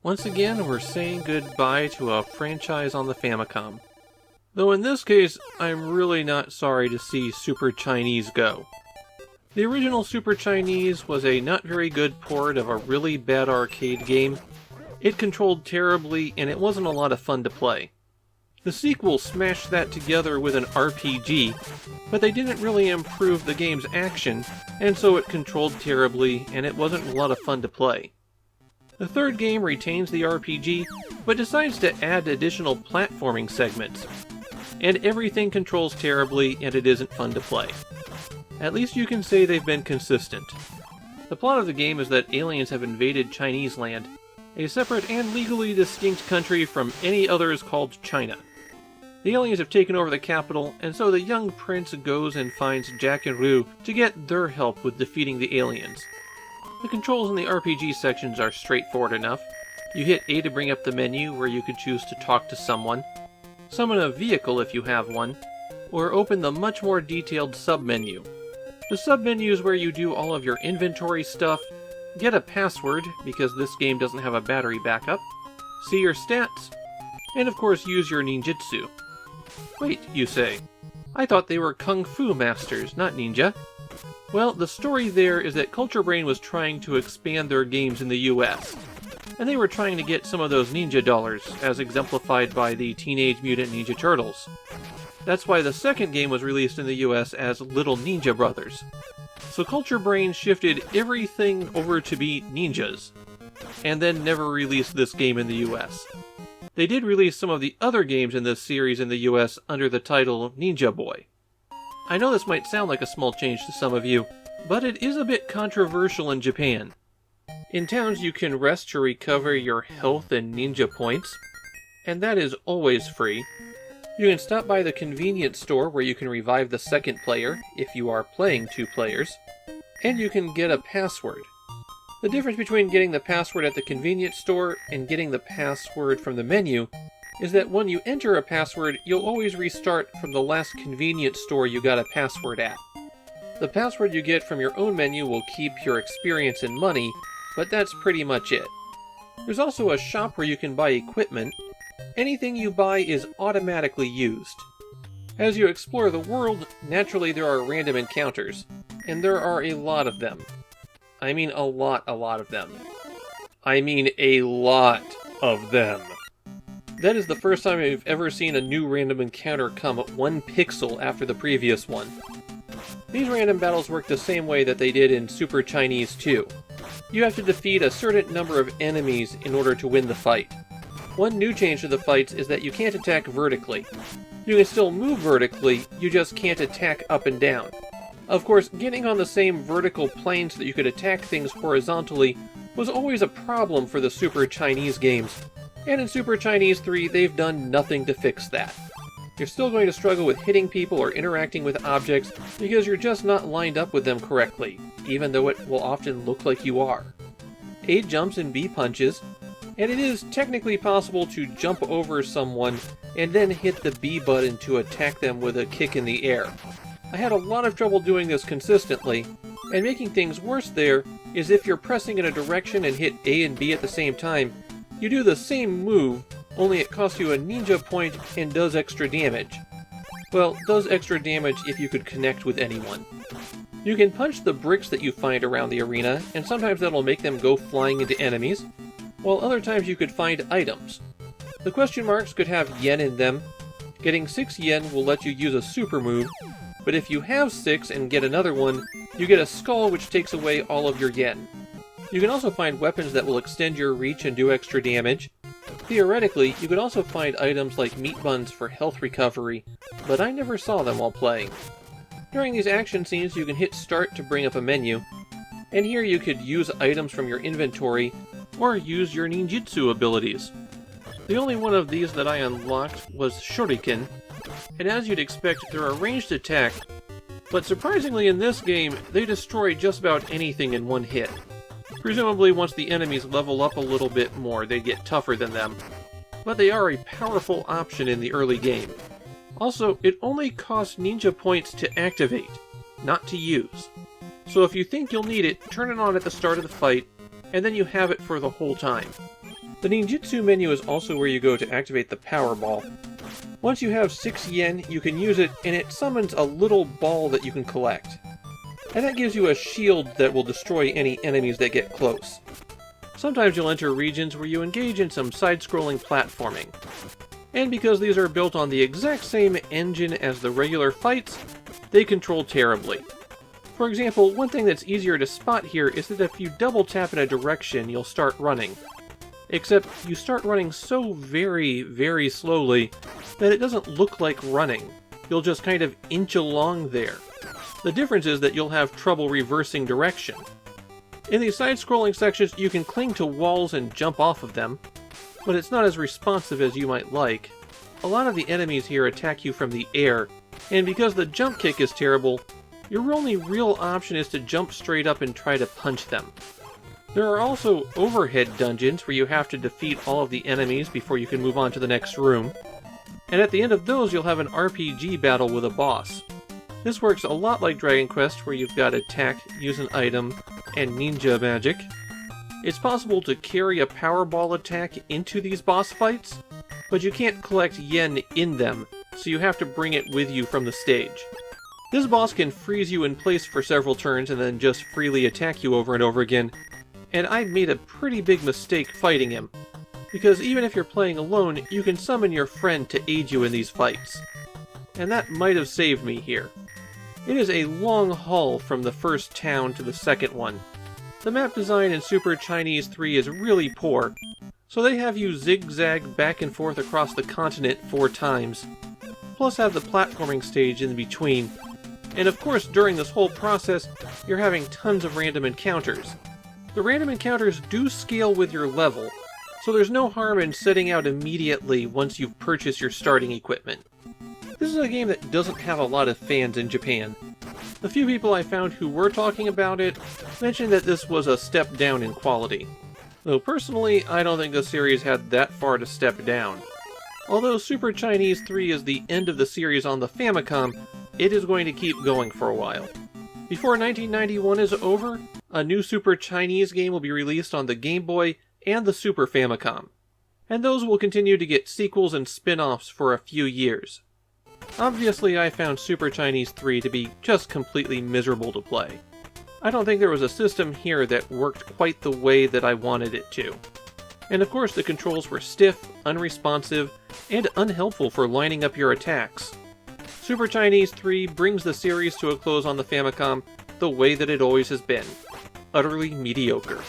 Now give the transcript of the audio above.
Once again, we're saying goodbye to a franchise on the Famicom. Though in this case, I'm really not sorry to see Super Chinese go. The original Super Chinese was a not very good port of a really bad arcade game. It controlled terribly, and it wasn't a lot of fun to play. The sequel smashed that together with an RPG, but they didn't really improve the game's action, and so it controlled terribly, and it wasn't a lot of fun to play. The third game retains the RPG, but decides to add additional platforming segments. And everything controls terribly, and it isn't fun to play. At least you can say they've been consistent. The plot of the game is that aliens have invaded Chinese land, a separate and legally distinct country from any others called China. The aliens have taken over the capital, and so the young prince goes and finds Jack and Rue to get their help with defeating the aliens. The controls in the RPG sections are straightforward enough. You hit A to bring up the menu where you could choose to talk to someone, summon a vehicle if you have one, or open the much more detailed sub-menu. The sub-menu is where you do all of your inventory stuff, get a password, because this game doesn't have a battery backup, see your stats, and of course use your ninjutsu. Wait, you say, I thought they were kung fu masters, not ninja. Well, the story there is that Culture Brain was trying to expand their games in the US, and they were trying to get some of those ninja dollars, as exemplified by the Teenage Mutant Ninja Turtles. That's why the second game was released in the US as Little Ninja Brothers. So Culture Brain shifted everything over to be ninjas, and then never released this game in the US. They did release some of the other games in this series in the US under the title Ninja Boy. I know this might sound like a small change to some of you, but it is a bit controversial in Japan. In towns you can rest to recover your health and ninja points, and that is always free. You can stop by the convenience store where you can revive the second player, if you are playing 2 players, and you can get a password. The difference between getting the password at the convenience store and getting the password from the menu is that when you enter a password, you'll always restart from the last convenience store you got a password at. The password you get from your own menu will keep your experience and money, but that's pretty much it. There's also a shop where you can buy equipment. Anything you buy is automatically used. As you explore the world, naturally there are random encounters, and there are a lot of them. I mean a lot of them. I mean a lot of them. That is the first time I've ever seen a new random encounter come 1 pixel after the previous one. These random battles work the same way that they did in Super Chinese 2. You have to defeat a certain number of enemies in order to win the fight. One new change to the fights is that you can't attack vertically. You can still move vertically, you just can't attack up and down. Of course, getting on the same vertical plane so that you could attack things horizontally was always a problem for the Super Chinese games, and in Super Chinese 3 they've done nothing to fix that. You're still going to struggle with hitting people or interacting with objects because you're just not lined up with them correctly, even though it will often look like you are. A jumps and B punches, and it is technically possible to jump over someone and then hit the B button to attack them with a kick in the air. I had a lot of trouble doing this consistently, and making things worse there is if you're pressing in a direction and hit A and B at the same time, you do the same move, only it costs you a ninja point and does extra damage. Well, does extra damage if you could connect with anyone. You can punch the bricks that you find around the arena, and sometimes that'll make them go flying into enemies, while other times you could find items. The question marks could have yen in them. Getting 6 yen will let you use a super move, but if you have 6 and get another one, you get a skull which takes away all of your yen. You can also find weapons that will extend your reach and do extra damage. Theoretically, you could also find items like meat buns for health recovery, but I never saw them while playing. During these action scenes, you can hit start to bring up a menu, and here you could use items from your inventory, or use your ninjutsu abilities. The only one of these that I unlocked was Shuriken, and as you'd expect, they're a ranged attack, but surprisingly in this game, they destroy just about anything in one hit. Presumably once the enemies level up a little bit more, they get tougher than them, but they are a powerful option in the early game. Also, it only costs ninja points to activate, not to use. So if you think you'll need it, turn it on at the start of the fight, and then you have it for the whole time. The ninjutsu menu is also where you go to activate the power ball. Once you have 6 yen, you can use it, and it summons a little ball that you can collect. And that gives you a shield that will destroy any enemies that get close. Sometimes you'll enter regions where you engage in some side-scrolling platforming. And because these are built on the exact same engine as the regular fights, they control terribly. For example, one thing that's easier to spot here is that if you double tap in a direction, you'll start running. Except you start running so very, very slowly that it doesn't look like running. You'll just kind of inch along there. The difference is that you'll have trouble reversing direction. In these side-scrolling sections, you can cling to walls and jump off of them, but it's not as responsive as you might like. A lot of the enemies here attack you from the air, and because the jump kick is terrible, your only real option is to jump straight up and try to punch them. There are also overhead dungeons where you have to defeat all of the enemies before you can move on to the next room, and at the end of those you'll have an RPG battle with a boss. This works a lot like Dragon Quest, where you've got to attack, use an item, and ninja magic. It's possible to carry a power ball attack into these boss fights, but you can't collect yen in them, so you have to bring it with you from the stage. This boss can freeze you in place for several turns and then just freely attack you over and over again, and I made a pretty big mistake fighting him, because even if you're playing alone, you can summon your friend to aid you in these fights. And that might have saved me here. It is a long haul from the first town to the second one. The map design in Super Chinese 3 is really poor, so they have you zigzag back and forth across the continent 4 times, plus have the platforming stage in between. And of course, during this whole process, you're having tons of random encounters. The random encounters do scale with your level, so there's no harm in setting out immediately once you've purchased your starting equipment. This is a game that doesn't have a lot of fans in Japan. The few people I found who were talking about it mentioned that this was a step down in quality. Though personally, I don't think the series had that far to step down. Although Super Chinese 3 is the end of the series on the Famicom, it is going to keep going for a while. Before 1991 is over, a new Super Chinese game will be released on the Game Boy and the Super Famicom, and those will continue to get sequels and spin-offs for a few years. Obviously, I found Super Chinese 3 to be just completely miserable to play. I don't think there was a system here that worked quite the way that I wanted it to. And of course the controls were stiff, unresponsive, and unhelpful for lining up your attacks. Super Chinese 3 brings the series to a close on the Famicom the way that it always has been. Utterly mediocre.